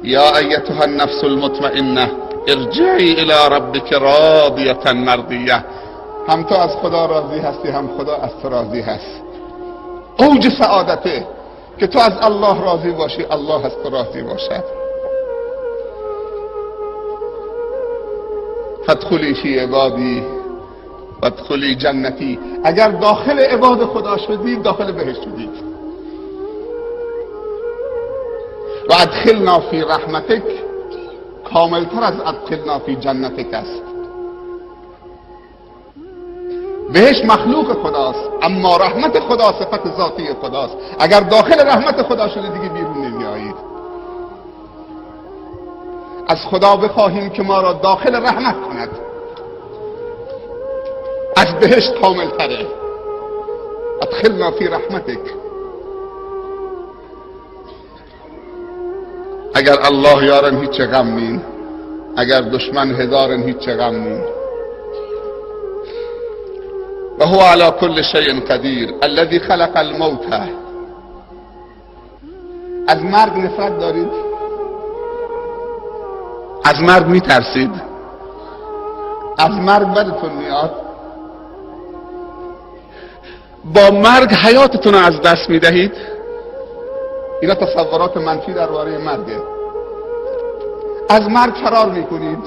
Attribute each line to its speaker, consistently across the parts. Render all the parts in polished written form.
Speaker 1: یا ایتها النفس المطمئنه ارجعی الی ربک راضیه مرضیه. هم تو از خدا راضی هستی، هم خدا از تو راضی هست. اوج سعادته که تو از الله راضی باشی، الله از تو راضی باشد. فادخلی فی عبادی وادخلی جنتی. اگر داخل عباد خدا شدید، داخل بهشت شدید. و ادخلنا فی رحمتک کاملتر از ادخلنا فی جنتک است. بهشت مخلوق خداست، اما رحمت خدا صفت ذاتی خداست. اگر داخل رحمت خدا شده دیگه بیرون نمیایید. از خدا بخواهیم که ما را داخل رحمت کند. از بهشت کامل تره. ادخلنا فی رحمتک. اگر الله یارن هیچ غم نین، اگر دشمن هزارن هیچ غم نین. و هو علی کل شیء قدیر الذی خلق الموت. از مرگ نفرت دارید؟ از مرگ میترسید؟ از مرگ بدتون میاد؟ با مرگ حیاتتون رو از دست میدهید؟ اینا تصورات منفی درباره مرگه. از مرگ فرار میکنید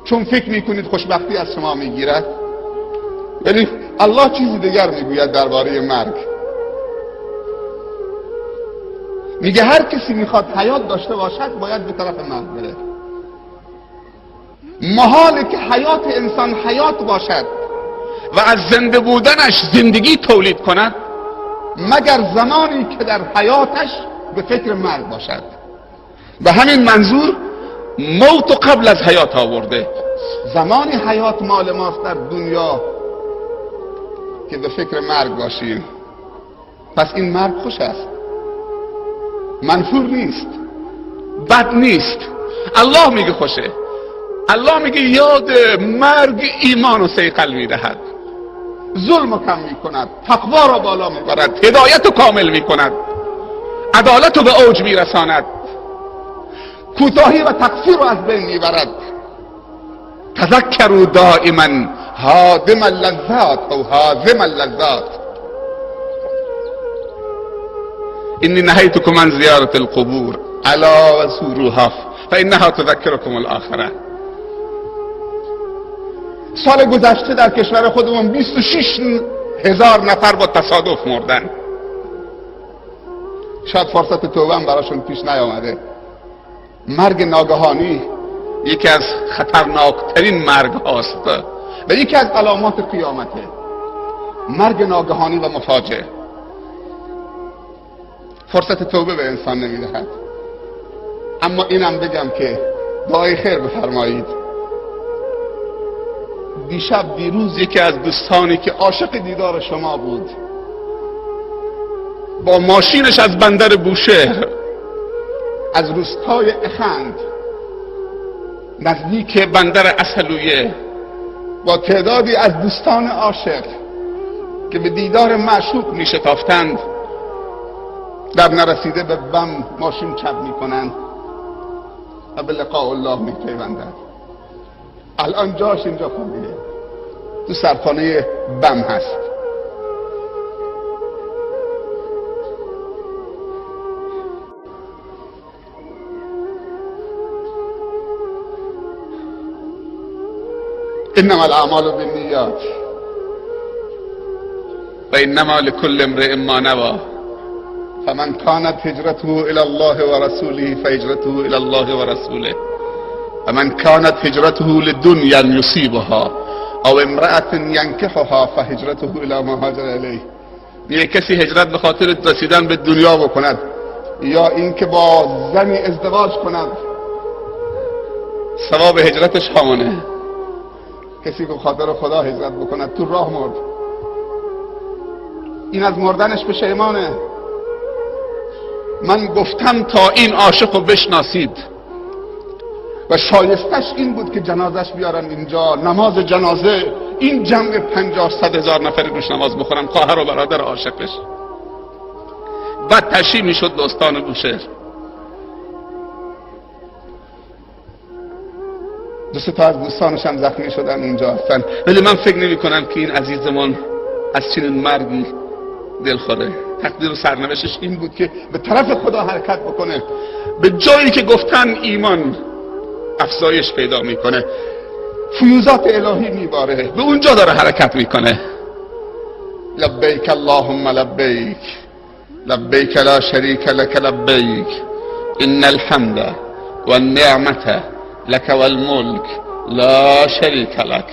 Speaker 1: چون فکر میکنید خوشبختی از شما میگیرد، ولی الله چیزی دیگر میگوید درباره مرگ. میگه هر کسی میخواد حیات داشته باشد باید به طرف مرگ بره. محاله که حیات انسان حیات باشد و از زنده بودنش زندگی تولید کند مگر زمانی که در حیاتش به فکر مرگ باشد. به همین منظور موت و قبل از حیات آورده. زمانی حیات مال ماست در دنیا که به فکر مرگ باشیم. پس این مرگ خوش است، منفور نیست، بد نیست. الله میگه خوشه. الله میگه یاد مرگ ایمان و صیقل میدهد، ظلم رو کم میکند، تقوا را بالا میبرد، هدایت رو کامل میکند، عدالت رو به اوج میرساند، کوتاهی و تقصیر رو از بین میبرد. تذکروا دائما هادم اللذات او هازم اللذات. اینی نهیتکم عن زیارت القبور الا وزوروها فانها تذکرکم الاخره. سال گذشته در کشور خودمون 26,000 نفر با تصادف مردن. شاید فرصت توبه هم براشون پیش نیامده. مرگ ناگهانی یکی از خطرناکترین مرگ هاست و یکی از علامات قیامته. مرگ ناگهانی و مفاجئ فرصت توبه به انسان نمیدهد. اما اینم بگم که دعای خیر بفرمایید. دیروز یکی از دوستانی که عاشق دیدار شما بود با ماشینش از بندر بوشهر از روستای اخند نزدیک بندر اصلویه با تعدادی از دوستان عاشق که به دیدار معشوق می شتافتند در نرسیده به بم ماشین چپ می کنند و به لقاء الله می پیوندند. الان جاش اینجا خالیه، تو سرخانه بم هست. انما الاعمال بالنیات و انما لكل امرئ ما نوى فمن كانت هجرته الى الله ورسوله فهجرته الى الله ورسوله ومن كانت هجرته لدنيا يصيبها او امرأة ينكحها فهجرته الى ما هاجر الیه. یه کسی هجرت به خاطر رسیدن به دنیا بکند یا اینکه با زنی ازدواج کند ثواب هجرتش همونه. کسی که خاطر خدا هجرت بکند تو راه مرد، این از مردنش پشیمانه. من گفتم تا این عاشق رو بشناسید و شایستش این بود که جنازش بیارن اینجا، نماز جنازه این جمع 50-100 هزار نفر روش نماز بخورن، خواهر و برادر عاشقش. بعد تشییع میشد دوستان بوشهر. دو سه تا از دوستانش هم زخمی شدن اونجا هستن، ولی من فکر نمی کنم که این عزیزمون از چنین مرگی دلخوره. تقدیر و سرنوشتش این بود که به طرف خدا حرکت بکنه، به جایی که گفتن ایمان افزایش پیدا میکنه، فیوزات الهی میباره، به اونجا داره حرکت میکنه. لبیک اللهم لبیک لبیک لا شریک لک لبیک ان الحمد والنعمة لك والملك لا شریک لک.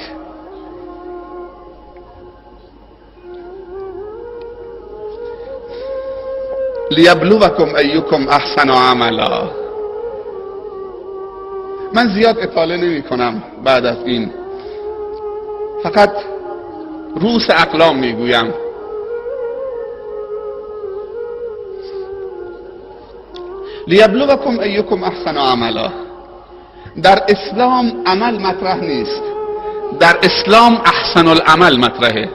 Speaker 1: لیبلوکم ایکم احسن عملا. من زیاد اطاله نمی کنم بعد از این، فقط رؤوس اقلام میگویم. لیبلوکم ایکم احسن عملا. در اسلام عمل مطرح نیست، در اسلام احسن العمل مطرحه.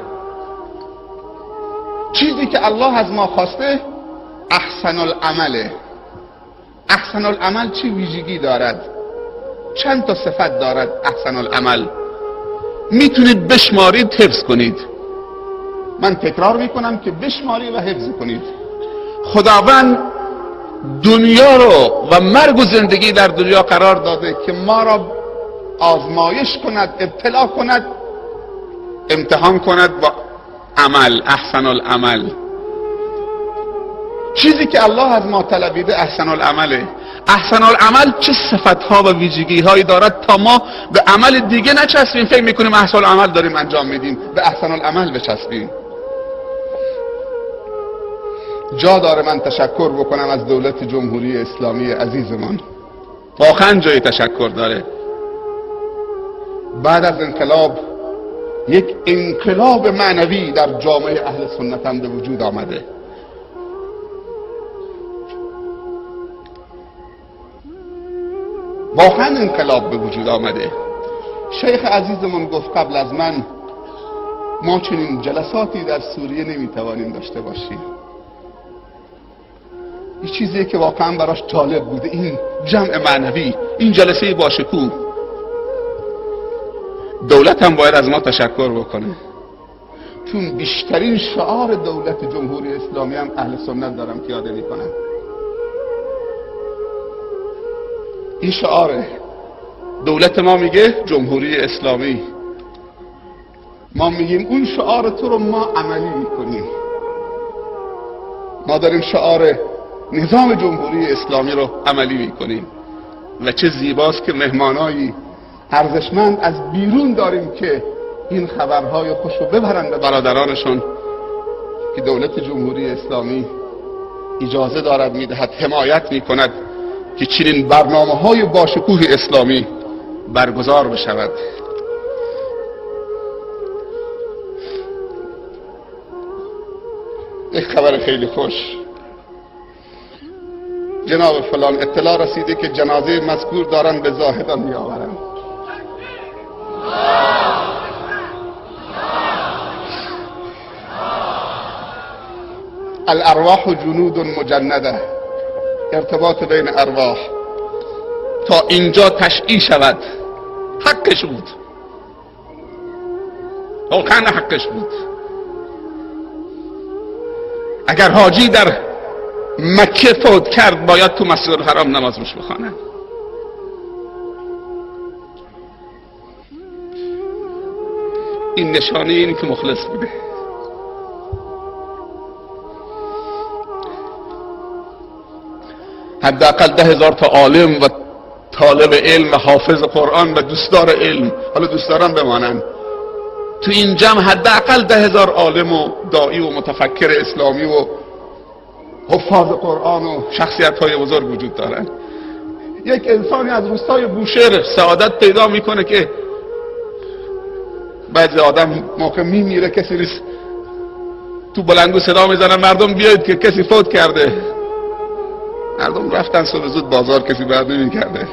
Speaker 1: چیزی که الله از ما خواسته احسن العمله. احسن العمل چی ویژگی دارد؟ چند تا صفت دارد احسن العمل؟ میتونید بشمارید، حفظ کنید. من تکرار میکنم که بشمارید و حفظ کنید. خداوند دنیا رو و مرگ و زندگی در دنیا قرار داده که ما را آزمایش کند، ابتلا کند، امتحان کند با عمل، احسن العمل. چیزی که الله از ما طلبیده احسن العمله. احسن العمل چه صفتها و ویژگی هایی دارد تا ما به عمل دیگه نچسبیم، فکر میکنیم احسن العمل داریم انجام میدیم، به احسن العمل بچسبیم. جا داره من تشکر بکنم از دولت جمهوری اسلامی عزیزمان، واقعا جای تشکر داره. بعد از انقلاب یک انقلاب معنوی در جامعه اهل سنت هم به وجود آمده. واقعا انقلاب به وجود آمده. شیخ عزیزمون گفت قبل از من ما چنین جلساتی در سوریه نمیتوانیم داشته باشیم. این چیزیه که واقعا براش طالب بوده، این جمع معنوی، این جلسه باشکوه. دولت هم باید از ما تشکر بکنه، چون بیشترین شعار دولت جمهوری اسلامی هم اهل سنت دارم پیاده میکنم. این شعاره. دولت ما میگه جمهوری اسلامی، ما میگیم اون شعار تو رو ما عملی میکنیم. ما داریم شعار نظام جمهوری اسلامی رو عملی میکنیم و چه زیباست که مهمانایی ارزشمند از بیرون داریم که این خبرهای خوش رو ببرن به برادرانشون که دولت جمهوری اسلامی اجازه دارد، میدهد، حمایت میکند که چنین برنامه‌های باشکوه اسلامی برگزار بشود. یک خبر خیلی خوش. جناب فلان اطلاع رسیده که جنازه مذکور دارن به زاهدان می آورن. الارواح جنود مجنده. ارتباط بین ارواح تا اینجا تشییع شود حقش بود، واقعا حقش بود. اگر حاجی در مکه فوت کرد باید تو مسجد الحرام نماز روش بخوانن. این نشانه اینه که مخلص بوده. حداقل 10,000 تا عالم و طالب علم و حافظ قرآن و دوستدار علم، حالا دوستداران بمانن، تو این جمع حداقل 10,000 عالم و داعی و متفکر اسلامی و حفاظ قرآن و شخصیت‌های بزرگ وجود دارن. یک انسانی از روستای بوشهر سعادت پیدا میکنه که بعضی آدم موقع میمیره کسی نیست، تو بلندگو صدا میزنن مردم بیاید که کسی فوت کرده. مردم رفتن صبح زود بازار، کسی بعد نمی‌کرده.